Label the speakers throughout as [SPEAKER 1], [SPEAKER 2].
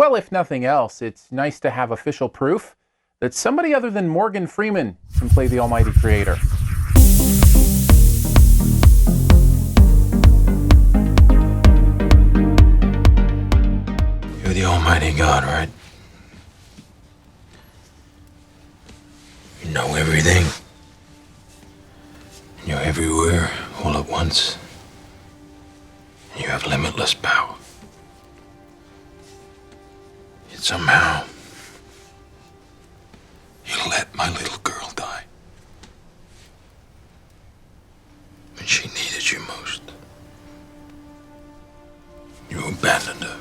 [SPEAKER 1] Well, if nothing else, it's nice to have official proof that somebody other than Morgan Freeman can play the Almighty Creator.
[SPEAKER 2] You're the Almighty God, right? You know everything. And you're everywhere, all at once. And you have limitless power. Yet somehow, you let my little girl die. When she needed you most. You abandoned her.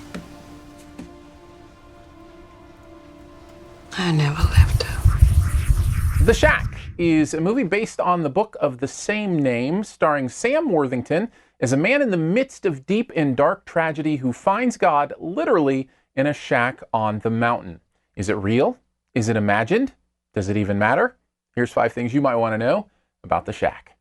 [SPEAKER 3] I never left her.
[SPEAKER 1] The Shack is a movie based on the book of the same name, starring Sam Worthington as a man in the midst of deep and dark tragedy who finds God literally in a shack on the mountain. Is it real? Is it imagined? Does it even matter? Here's 5 things you might want to know about The Shack.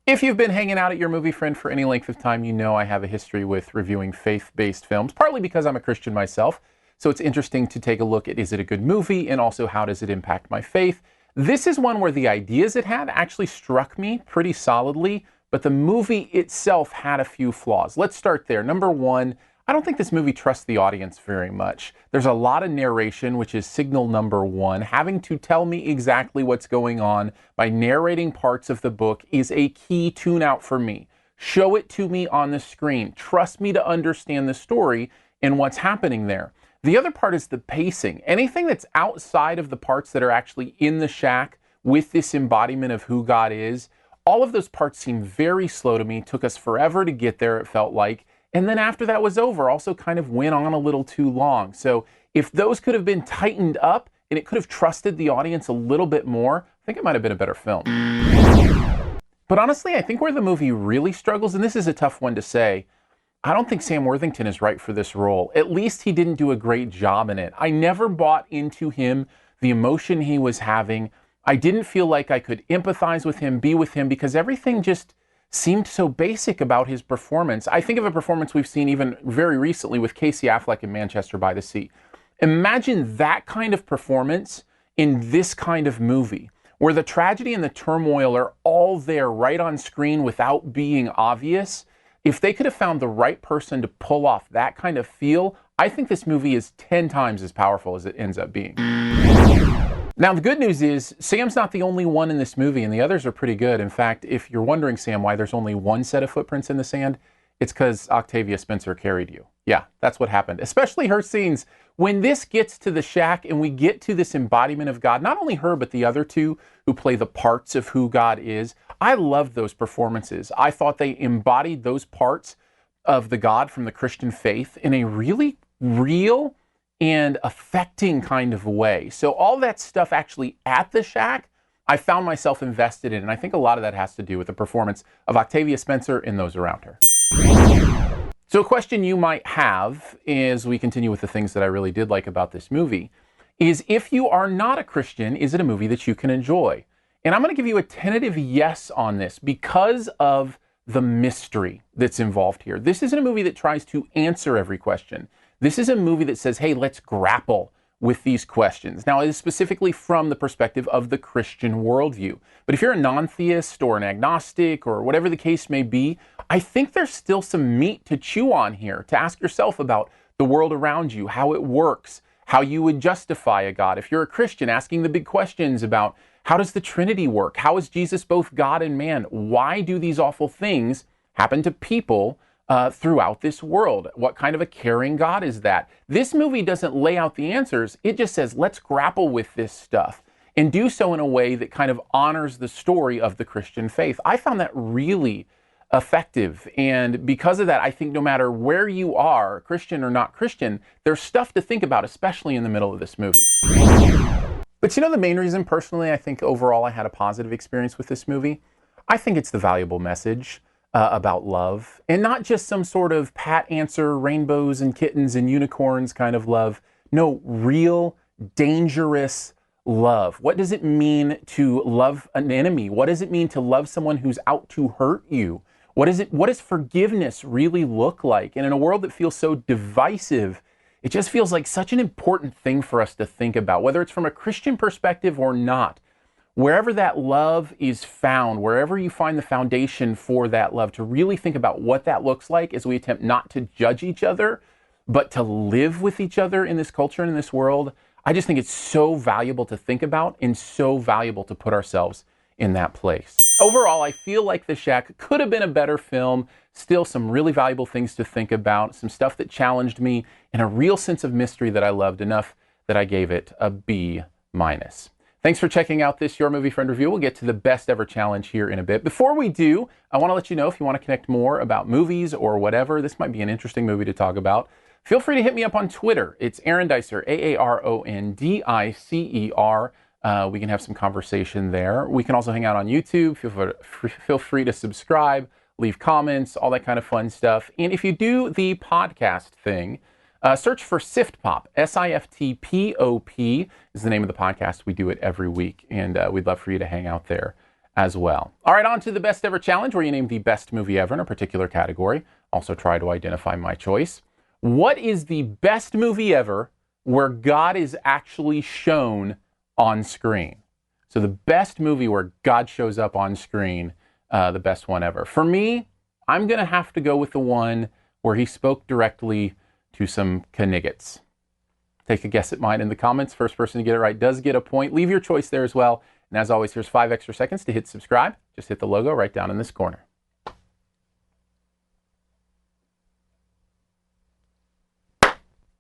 [SPEAKER 1] If you've been hanging out at your movie friend for any length of time, you know I have a history with reviewing faith-based films, partly because I'm a Christian myself. So it's interesting to take a look at, is it a good movie, and also how does it impact my faith? This is one where the ideas it had actually struck me pretty solidly, but the movie itself had a few flaws. Let's start there. Number 1, I don't think this movie trusts the audience very much. There's a lot of narration, which is signal number 1. Having to tell me exactly what's going on by narrating parts of the book is a key tune-out for me. Show it to me on the screen. Trust me to understand the story and what's happening there. The other part is the pacing. Anything that's outside of the parts that are actually in the shack with this embodiment of who God is, all of those parts seem very slow to me. Took us forever to get there, it felt like. And then after that was over, also kind of went on a little too long. So if those could have been tightened up and it could have trusted the audience a little bit more, I think it might have been a better film. But honestly, I think where the movie really struggles, and this is a tough one to say, I don't think Sam Worthington is right for this role. At least he didn't do a great job in it. I never bought into him, the emotion he was having. I didn't feel like I could empathize with him, be with him, because everything just seemed so basic about his performance. I think of a performance we've seen even very recently with Casey Affleck in Manchester by the Sea. Imagine that kind of performance in this kind of movie, where the tragedy and the turmoil are all there right on screen without being obvious. If they could have found the right person to pull off that kind of feel, I think this movie is 10 times as powerful as it ends up being. Now, the good news is Sam's not the only one in this movie, and the others are pretty good. In fact, if you're wondering, Sam, why there's only one set of footprints in the sand, it's because Octavia Spencer carried you. Yeah, that's what happened. Especially her scenes. When this gets to the shack and we get to this embodiment of God, not only her, but the other two who play the parts of who God is, I loved those performances. I thought they embodied those parts of the God from the Christian faith in a really real and affecting kind of way. So all that stuff actually at the shack, I found myself invested in, and I think a lot of that has to do with the performance of Octavia Spencer and those around her. So a question you might have as we continue with the things that I really did like about this movie is, if you are not a Christian, is it a movie that you can enjoy? And I'm going to give you a tentative yes on this because of the mystery that's involved here. This isn't a movie that tries to answer every question. This is a movie that says, hey, let's grapple with these questions. Now, it is specifically from the perspective of the Christian worldview. But if you're a non-theist or an agnostic or whatever the case may be, I think there's still some meat to chew on here, to ask yourself about the world around you, how it works, how you would justify a God. If you're a Christian, asking the big questions about how does the Trinity work? How is Jesus both God and man? Why do these awful things happen to people throughout this world? What kind of a caring God is that? This movie doesn't lay out the answers. It just says, let's grapple with this stuff and do so in a way that kind of honors the story of the Christian faith. I found that really effective. And because of that, I think no matter where you are, Christian or not Christian, there's stuff to think about, especially in the middle of this movie. But you know, the main reason personally, I think overall I had a positive experience with this movie, I think it's the valuable message about love, and not just some sort of pat answer, rainbows and kittens and unicorns kind of love. No, real, dangerous love. What does it mean to love an enemy? What does it mean to love someone who's out to hurt you? What does forgiveness really look like? And in a world that feels so divisive, it just feels like such an important thing for us to think about, whether it's from a Christian perspective or not. Wherever that love is found, wherever you find the foundation for that love, to really think about what that looks like as we attempt not to judge each other, but to live with each other in this culture and in this world. I just think it's so valuable to think about and so valuable to put ourselves in that place. Overall, I feel like The Shack could have been a better film. Still some really valuable things to think about, some stuff that challenged me, and a real sense of mystery that I loved enough that I gave it a B-. Thanks for checking out this Your Movie Friend review. We'll get to the best ever challenge here in a bit. Before we do, I want to let you know if you want to connect more about movies or whatever, this might be an interesting movie to talk about. Feel free to hit me up on Twitter. It's Aaron Dicer, Aarondicer. We can have some conversation there. We can also hang out on YouTube. Feel free to subscribe, leave comments, all that kind of fun stuff. And if you do the podcast thing, search for SiftPop. SiftPop is the name of the podcast. We do it every week, and we'd love for you to hang out there as well. All right, on to the Best Ever Challenge, where you name the best movie ever in a particular category. Also try to identify my choice. What is the best movie ever where God is actually shown on screen? So the best movie where God shows up on screen, the best one ever. For me, I'm going to have to go with the one where he spoke directly to some Kniggets. Take a guess at mine in the comments. First person to get it right does get a point. Leave your choice there as well. And as always, here's 5 extra seconds to hit subscribe. Just hit the logo right down in this corner.